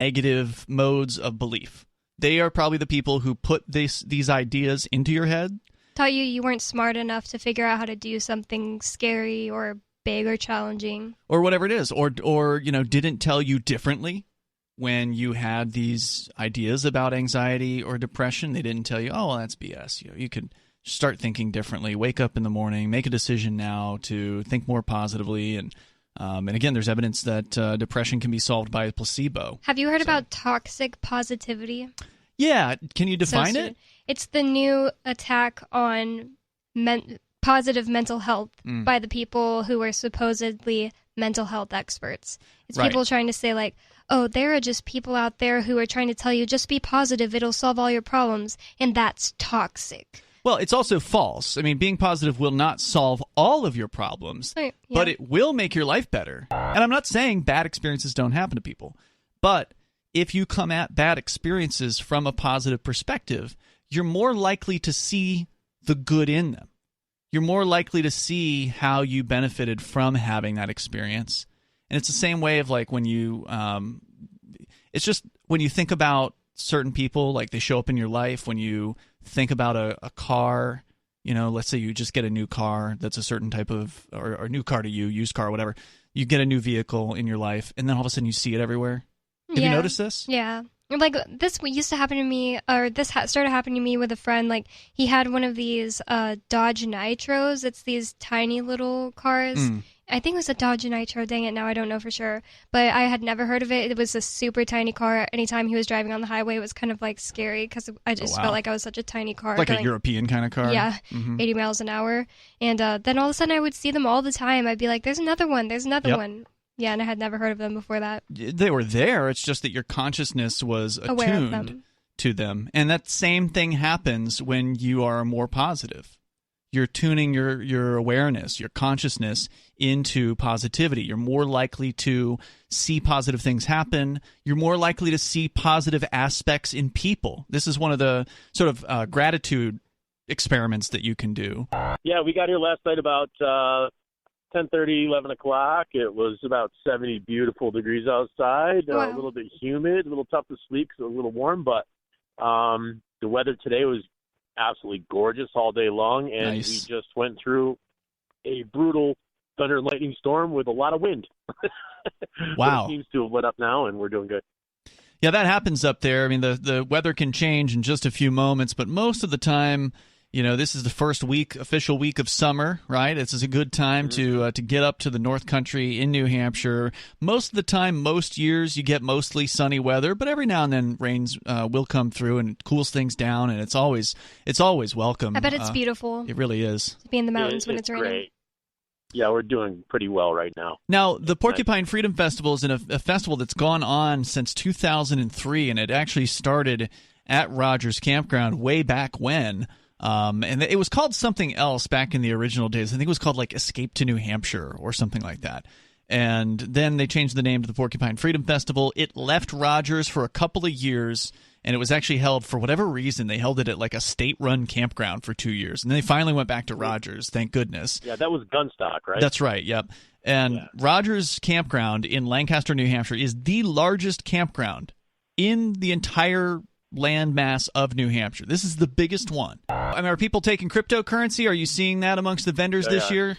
negative modes of belief. They are probably the people who put these ideas into your head. Taught you weren't smart enough to figure out how to do something scary or big or challenging. Or whatever it is. Or didn't tell you differently when you had these ideas about anxiety or depression. They didn't tell you, oh, well, that's BS. You could start thinking differently, wake up in the morning, make a decision now to think more positively. And again, there's evidence that depression can be solved by a placebo. Have you heard about toxic positivity? Yeah. Can you define it? It's the new attack on positive mental health by the people who are supposedly mental health experts. It's people trying to say like, oh, there are just people out there who are trying to tell you just be positive, it'll solve all your problems, and that's toxic. Well, it's also false. I mean, being positive will not solve all of your problems, but it will make your life better. And I'm not saying bad experiences don't happen to people, but if you come at bad experiences from a positive perspective, you're more likely to see the good in them. You're more likely to see how you benefited from having that experience. And it's the same way of like when you it's just when you think about certain people, like they show up in your life, when you think about a car, let's say you just get a new car that's a certain type of, or a new car to you, used car, whatever. You get a new vehicle in your life, and then all of a sudden you see it everywhere. Have you noticed this? Yeah. Like, this used to happen to me, or this started happening to me with a friend. Like, he had one of these Dodge Nitros. It's these tiny little cars. I think it was a Dodge Nitro. Dang it, now I don't know for sure. But I had never heard of it. It was a super tiny car. Anytime he was driving on the highway, it was kind of, like, scary because I just felt like I was such a tiny car. Like a European kind of car? Yeah, 80 miles an hour. And then all of a sudden I would see them all the time. I'd be like, there's another one, there's another one. Yeah, and I had never heard of them before that. They were there. It's just that your consciousness was attuned to them. And that same thing happens when you are more positive. You're tuning your awareness, your consciousness into positivity. You're more likely to see positive things happen. You're more likely to see positive aspects in people. This is one of the sort of gratitude experiments that you can do. Yeah, we got here last night about 10:30, 11 o'clock. It was about 70 beautiful degrees outside, a little bit humid, a little tough to sleep because it was a little warm, but the weather today was absolutely gorgeous all day long, and we just went through a brutal thunder and lightning storm with a lot of wind. Wow. It seems to have let up now, and we're doing good. Yeah, that happens up there. I mean, the weather can change in just a few moments, but most of the time, this is the first official week of summer, right? This is a good time to get up to the North Country in New Hampshire. Most of the time, most years, you get mostly sunny weather, but every now and then rains will come through and cools things down, and it's always welcome. I bet it's beautiful. It really is. To be in the mountains when it's raining. Great. Yeah, we're doing pretty well right now. Now, the Porcupine Freedom Festival is a festival that's gone on since 2003, and it actually started at Rogers Campground way back when. And it was called something else back in the original days. I think it was called like Escape to New Hampshire or something like that. And then they changed the name to the Porcupine Freedom Festival. It left Rogers for a couple of years, and it was actually held, for whatever reason, they held it at like a state-run campground for 2 years. And then they finally went back to Rogers, thank goodness. Yeah, that was Gunstock, right? That's right, yep. And Rogers Campground in Lancaster, New Hampshire is the largest campground in the entire landmass of New Hampshire. This is the biggest one. I mean, are people taking cryptocurrency? Are you seeing that amongst the vendors this year?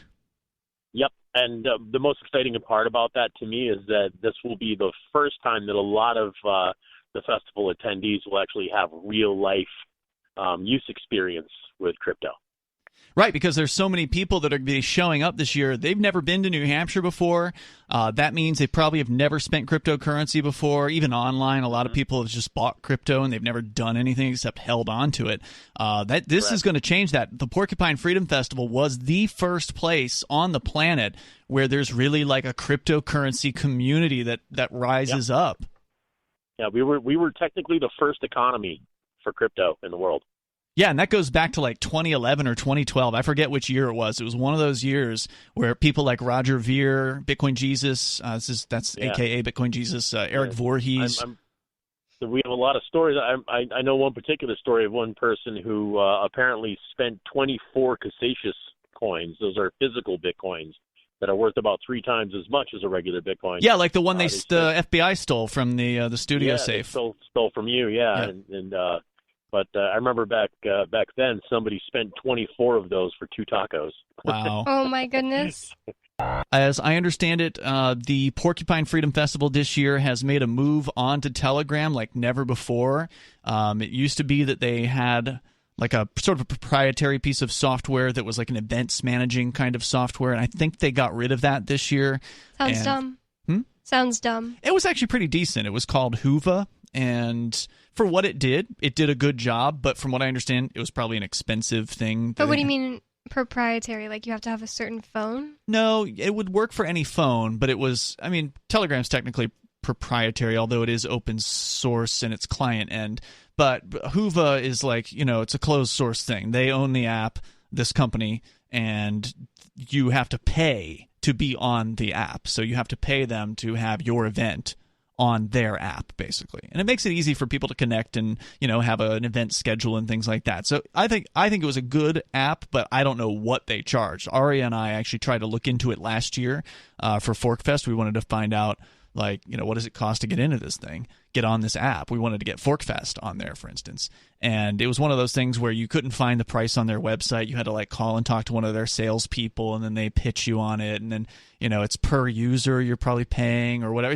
Yep. And the most exciting part about that to me is that this will be the first time that a lot of the festival attendees will actually have real life use experience with crypto. Right, because there's so many people that are going to be showing up this year. They've never been to New Hampshire before. That means they probably have never spent cryptocurrency before. Even online, a lot of people have just bought crypto and they've never done anything except held on to it. This is going to change that. The Porcupine Freedom Festival was the first place on the planet where there's really like a cryptocurrency community that rises up. Yeah, we were technically the first economy for crypto in the world. Yeah, and that goes back to like 2011 or 2012. I forget which year it was. It was one of those years where people like Roger Ver, Bitcoin Jesus, that's a.k.a. Bitcoin Jesus, Eric Voorhees. We have a lot of stories. I know one particular story of one person who apparently spent 24 Cassatius coins. Those are physical Bitcoins that are worth about 3 times as much as a regular Bitcoin. Yeah, like the one the FBI stole from the studio safe. Stole from you, But I remember back then, somebody spent 24 of those for 2 tacos. Wow. Oh, my goodness. As I understand it, the Porcupine Freedom Festival this year has made a move onto Telegram like never before. It used to be that they had like a sort of a proprietary piece of software that was like an events managing kind of software, and I think they got rid of that this year. Sounds dumb. Sounds dumb. It was actually pretty decent. It was called Hoova, and for what it did a good job, but from what I understand, it was probably an expensive thing. But what do you mean proprietary? Like you have to have a certain phone? No, it would work for any phone, but it was, I mean, Telegram's technically proprietary, although it is open source and it's client end. But Hoova is like, it's a closed source thing. They own the app, this company, and you have to pay to be on the app. So you have to pay them to have your event on their app, basically. And it makes it easy for people to connect and, have an event schedule and things like that. So I think it was a good app, but I don't know what they charged. Aria and I actually tried to look into it last year for ForkFest. We wanted to find out, what does it cost to get into this thing, get on this app? We wanted to get ForkFest on there, for instance. And it was one of those things where you couldn't find the price on their website. You had to call and talk to one of their salespeople, and then they pitch you on it. And then, it's per user you're probably paying or whatever.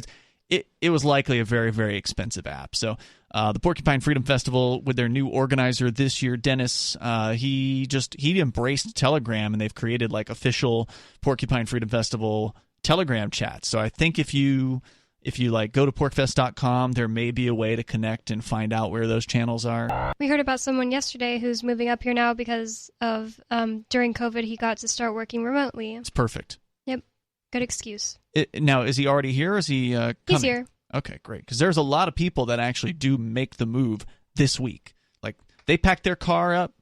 It was likely a very, very expensive app. So the Porcupine Freedom Festival, with their new organizer this year, Dennis, he embraced Telegram, and they've created official Porcupine Freedom Festival Telegram chats. So I think if you go to porkfest.com, there may be a way to connect and find out where those channels are. We heard about someone yesterday who's moving up here now because of during COVID he got to start working remotely. It's perfect. Yep. Good excuse. Now, is he already here or is he coming? He's here. Okay, great. Because there's a lot of people that actually do make the move this week. They pack their car up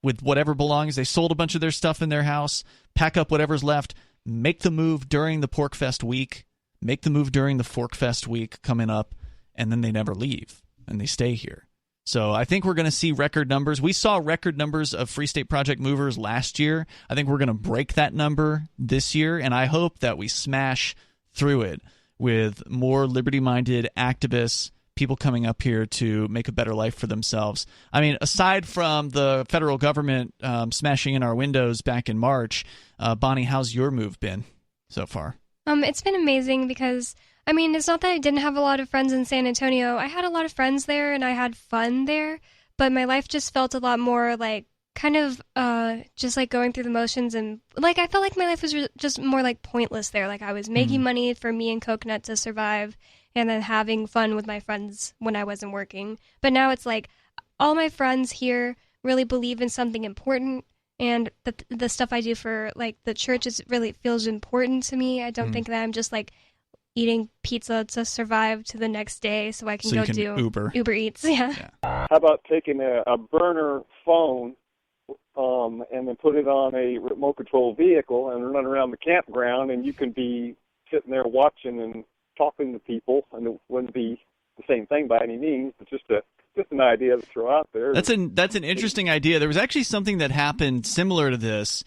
with whatever belongs. They sold a bunch of their stuff in their house, pack up whatever's left, make the move during the PorkFest week, make the move during the ForkFest week coming up, and then they never leave, and they stay here. So I think we're going to see record numbers. We saw record numbers of Free State Project movers last year. I think we're going to break that number this year, and I hope that we smash through it with more liberty-minded activists, people coming up here to make a better life for themselves. I mean, aside from the federal government smashing in our windows back in March, Bonnie, how's your move been so far? It's been amazing because, it's not that I didn't have a lot of friends in San Antonio. I had a lot of friends there and I had fun there, but my life just felt a lot more just going through the motions, and I felt like my life was just more pointless there. I was making money for me and Coconut to survive and then having fun with my friends when I wasn't working. But now it's all my friends here really believe in something important, and the stuff I do for the church really feels important to me. I don't think that I'm just eating pizza to survive to the next day so I can do Uber Eats. Yeah. How about taking a burner phone and then put it on a remote control vehicle and run around the campground, and you can be sitting there watching and talking to people, and it wouldn't be the same thing by any means, but just an idea to throw out there. That's an interesting idea. There was actually something that happened similar to this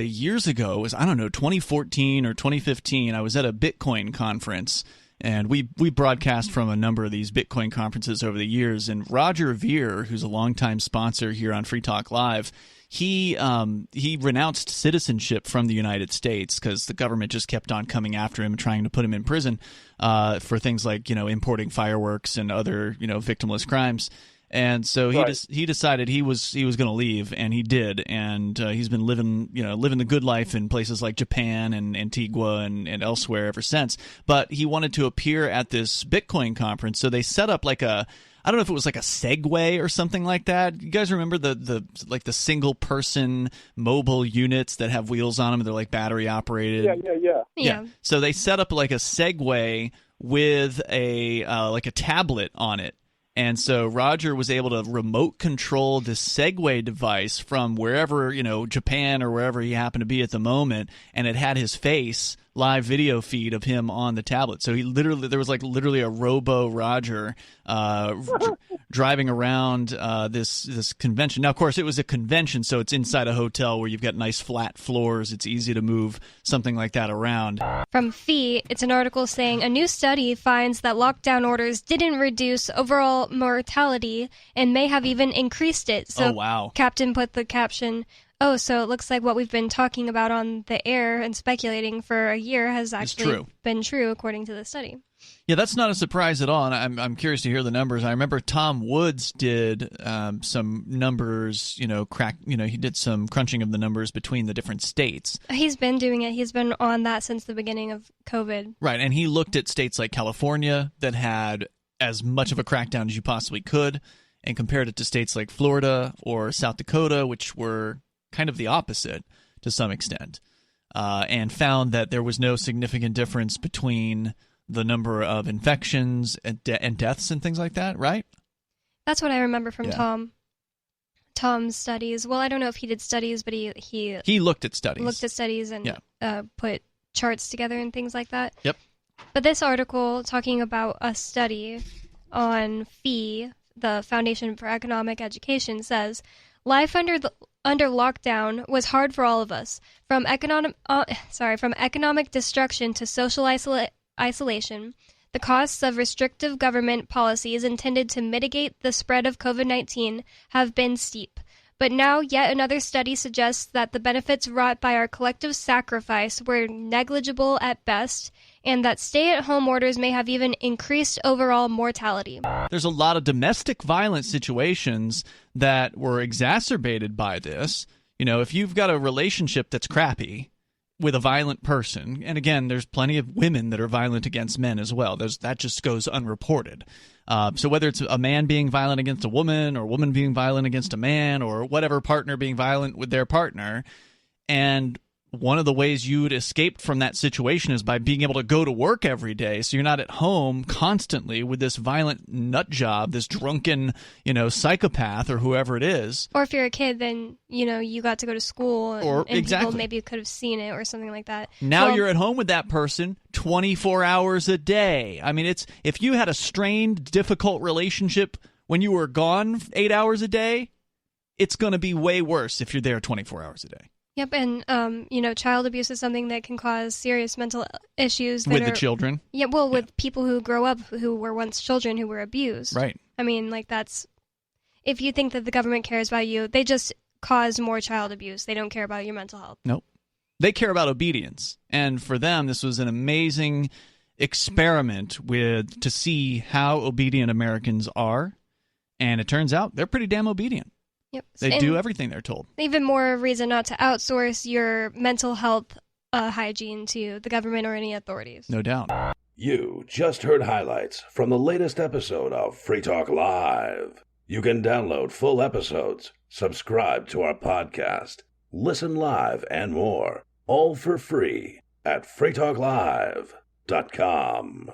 years ago. It was, 2014 or 2015. I was at a Bitcoin conference, and we broadcast from a number of these Bitcoin conferences over the years. And Roger Ver, who's a longtime sponsor here on Free Talk Live, he renounced citizenship from the United States because the government just kept on coming after him and trying to put him in prison for things like importing fireworks and other victimless crimes. And so he decided he was going to leave, and he did, and he's been living the good life in places like Japan and Antigua and elsewhere ever since. But he wanted to appear at this Bitcoin conference, so they set up I don't know if it was a Segway or something like that. You guys remember the single person mobile units that have wheels on them? They're battery operated. Yeah. So they set up a Segway with a tablet on it. And so Roger was able to remote control this Segway device from wherever, Japan or wherever he happened to be at the moment, and it had his face, live video feed of him on the tablet. So there was literally a Robo Roger driving around this convention. Now, of course, it was a convention, so it's inside a hotel where you've got nice flat floors. It's easy to move something like that around. From FEE, it's an article saying a new study finds that lockdown orders didn't reduce overall mortality and may have even increased it. So, oh, wow. Captain put the caption, "Oh, so it looks like what we've been talking about on the air and speculating for a year has actually been true, according to the study." Yeah, that's not a surprise at all, and I'm curious to hear the numbers. I remember Tom Woods did some numbers, he did some crunching of the numbers between the different states. He's been doing it. He's been on that since the beginning of COVID. Right, and he looked at states like California that had as much of a crackdown as you possibly could and compared it to states like Florida or South Dakota, which were kind of the opposite to some extent, and found that there was no significant difference between the number of infections and deaths and things like that, right? That's what I remember from Tom's studies. Well, I don't know if he did studies, but he looked at studies. Looked at studies and put charts together and things like that. Yep. But this article talking about a study on FEE, the Foundation for Economic Education, says life under lockdown was hard for all of us, from economic destruction to social isolation. The costs of restrictive government policies intended to mitigate the spread of COVID-19 have been steep. But now yet another study suggests that the benefits wrought by our collective sacrifice were negligible at best, and that stay-at-home orders may have even increased overall mortality. There's a lot of domestic violence situations that were exacerbated by this. If you've got a relationship that's crappy with a violent person, and again, there's plenty of women that are violent against men as well. That just goes unreported. So whether it's a man being violent against a woman or a woman being violent against a man or whatever partner being violent with their partner, and one of the ways you'd escape from that situation is by being able to go to work every day, so you're not at home constantly with this violent nut job, this drunken, psychopath or whoever it is. Or if you're a kid, then, you got to go to school and exactly. People maybe could have seen it or something like that. Now you're at home with that person 24 hours a day. I mean, if you had a strained, difficult relationship when you were gone 8 hours a day, it's going to be way worse if you're there 24 hours a day. Yep, and, child abuse is something that can cause serious mental issues. With the children? Yeah, well, with people who grow up who were once children who were abused. Right. I mean, that's... If you think that the government cares about you, they just cause more child abuse. They don't care about your mental health. Nope. They care about obedience. And for them, this was an amazing experiment to see how obedient Americans are. And it turns out they're pretty damn obedient. Yep. They do everything they're told. Even more reason not to outsource your mental health hygiene to the government or any authorities. No doubt. You just heard highlights from the latest episode of Free Talk Live. You can download full episodes, subscribe to our podcast, listen live, and more, all for free at freetalklive.com.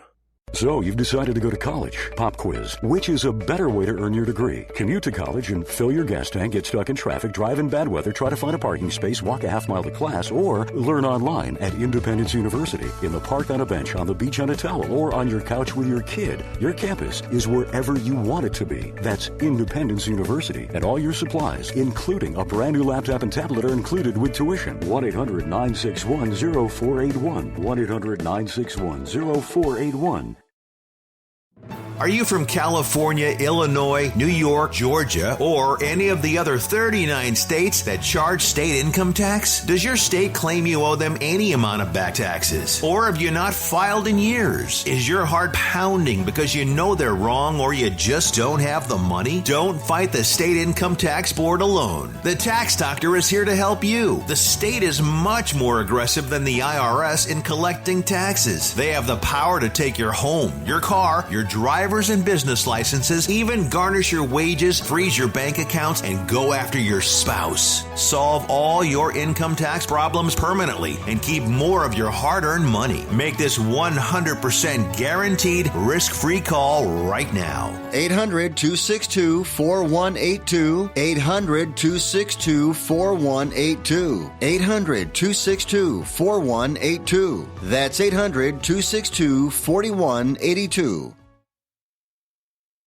So you've decided to go to college. Pop quiz. Which is a better way to earn your degree? Commute to college and fill your gas tank, get stuck in traffic, drive in bad weather, try to find a parking space, walk a half mile to class, or learn online at Independence University. In the park, on a bench, on the beach on a towel, or on your couch with your kid. Your campus is wherever you want it to be. That's Independence University. And all your supplies, including a brand new laptop and tablet, are included with tuition. 1-800-961-0481. 1-800-961-0481. Are you from California, Illinois, New York, Georgia, or any of the other 39 states that charge state income tax? Does your state claim you owe them any amount of back taxes? Or have you not filed in years? Is your heart pounding because you know they're wrong or you just don't have the money? Don't fight the state income tax board alone. The Tax Doctor is here to help you. The state is much more aggressive than the IRS in collecting taxes. They have the power to take your home, your car, your driver's and business licenses, even garnish your wages, freeze your bank accounts, and go after your spouse. Solve all your income tax problems permanently and keep more of your hard-earned money. Make this 100% guaranteed risk-free call right now. 800-262-4182. 800-262-4182. 800-262-4182. That's 800-262-4182.